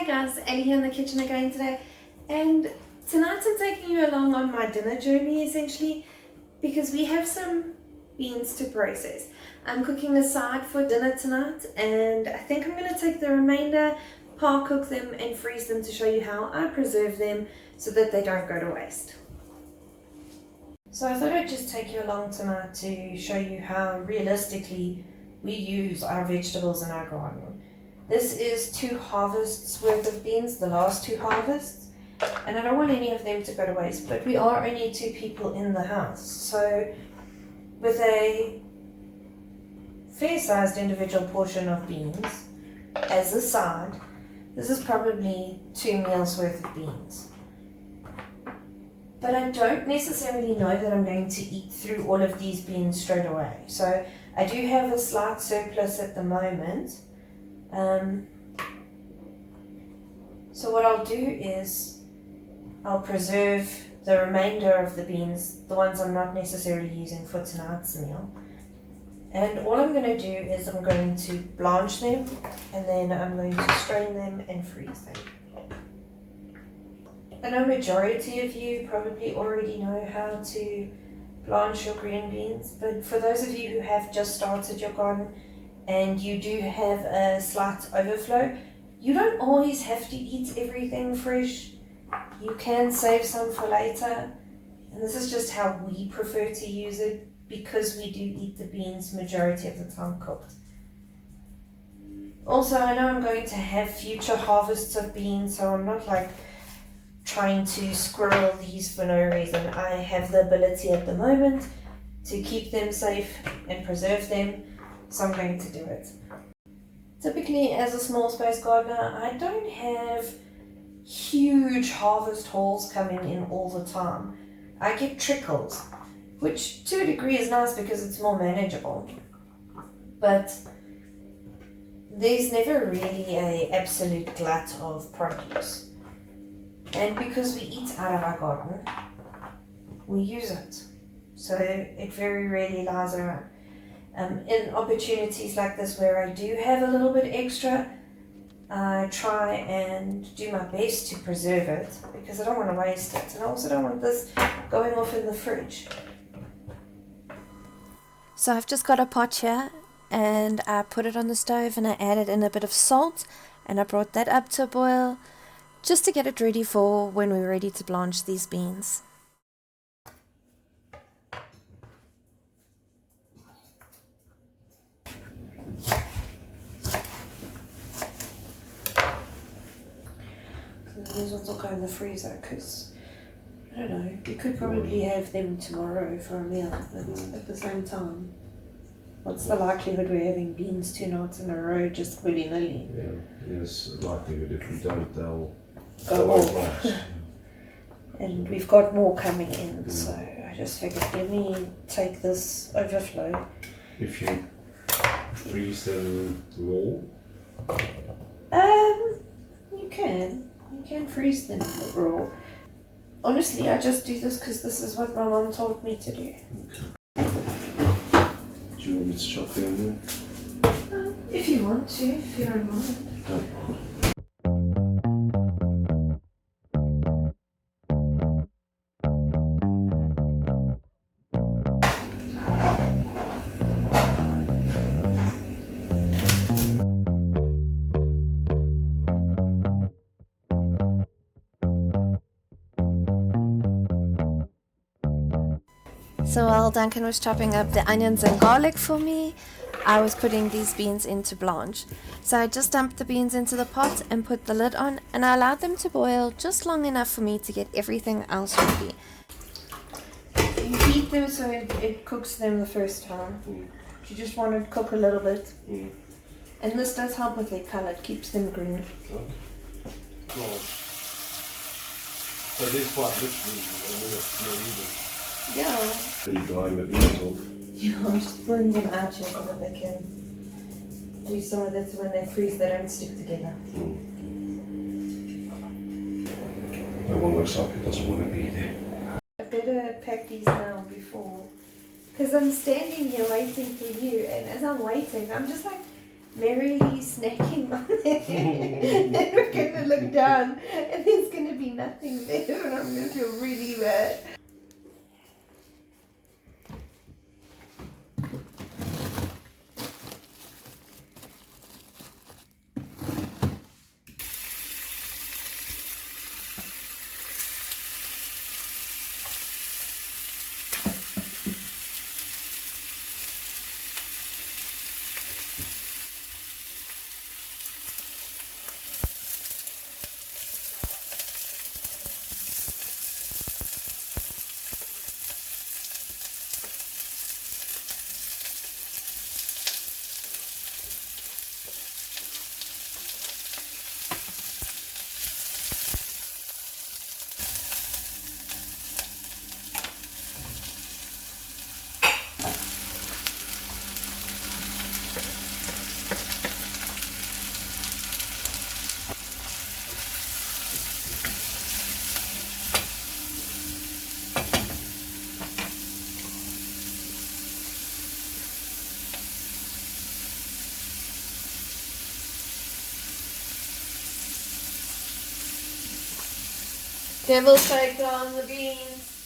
guys, Ellie here in the kitchen again today, and tonight I'm taking you along on my dinner journey essentially because we have some beans to process. I'm cooking a side for dinner tonight and I think I'm going to take the remainder, par cook them and freeze them to show you how I preserve them so that they don't go to waste. So I thought I'd just take you along tonight to show you how realistically we use our vegetables in our garden. This is 2 harvests worth of beans, the last 2 harvests, and I don't want any of them to go to waste, but we are only 2 people in the house. So with a fair sized individual portion of beans as a side, this is probably 2 meals worth of beans. But I don't necessarily know that I'm going to eat through all of these beans straight away. So I do have a slight surplus at the moment. So what I'll do is I'll preserve the remainder of the beans, the ones I'm not necessarily using for tonight's meal. And all I'm going to do is I'm going to blanch them and then I'm going to strain them and freeze them. I know majority of you probably already know how to blanch your green beans, but for those of you who have just started your garden and you do have a slight overflow, you don't always have to eat everything fresh. You can save some for later, and this is just how we prefer to use it because we do eat the beans majority of the time cooked. Also, I know I'm going to have future harvests of beans, so I'm not like trying to squirrel these for no reason. I have the ability at the moment to keep them safe and preserve them, so I'm going to do it. Typically, as a small space gardener, I don't have huge harvest hauls coming in all the time. I get trickles, which to a degree is nice because it's more manageable, but there's never really an absolute glut of produce. And because we eat out of our garden, we use it. So it very rarely lies around. In opportunities like this where I do have a little bit extra, I try and do my best to preserve it because I don't want to waste it. And I also don't want this going off in the fridge. So I've just got a pot here and I put it on the stove and I added in a bit of salt and I brought that up to a boil just to get it ready for when we're ready to blanch these beans. These ones will go in the freezer because, I don't know, you could probably have them tomorrow for a meal, but at the same time, what's the likelihood we're having beans 2 nights in a row just willy-nilly? Yeah, there's a likelihood if we don't, they'll go off. And we've got more coming in, so I just figured let me take this overflow. If you freeze them raw? You can freeze them raw. Honestly, I just do this because this is what my mom told me to do. Okay. Do you want me to chop the onion? If you want to, if you don't mind. Don't mind. So while Duncan was chopping up the onions and garlic for me, I was putting these beans into blanch. So I just dumped the beans into the pot and put the lid on and I allowed them to boil just long enough for me to get everything else ready. You heat them so it cooks them the first time. You just want it to cook a little bit. And this does help with their colour, it keeps them green. Okay. So this quite literally a minute, not even. Yeah. Pretty dry material. Yeah, I'm just pulling them out here so that they can do some of this when they freeze, they don't stick together. That one looks like it doesn't want to be there. I better pack these now before, because I'm standing here waiting for you, and as I'm waiting, I'm just like merrily snacking on there. And we're going to look down and there's going to be nothing there and I'm going to feel really bad. Devil's shake on the beans.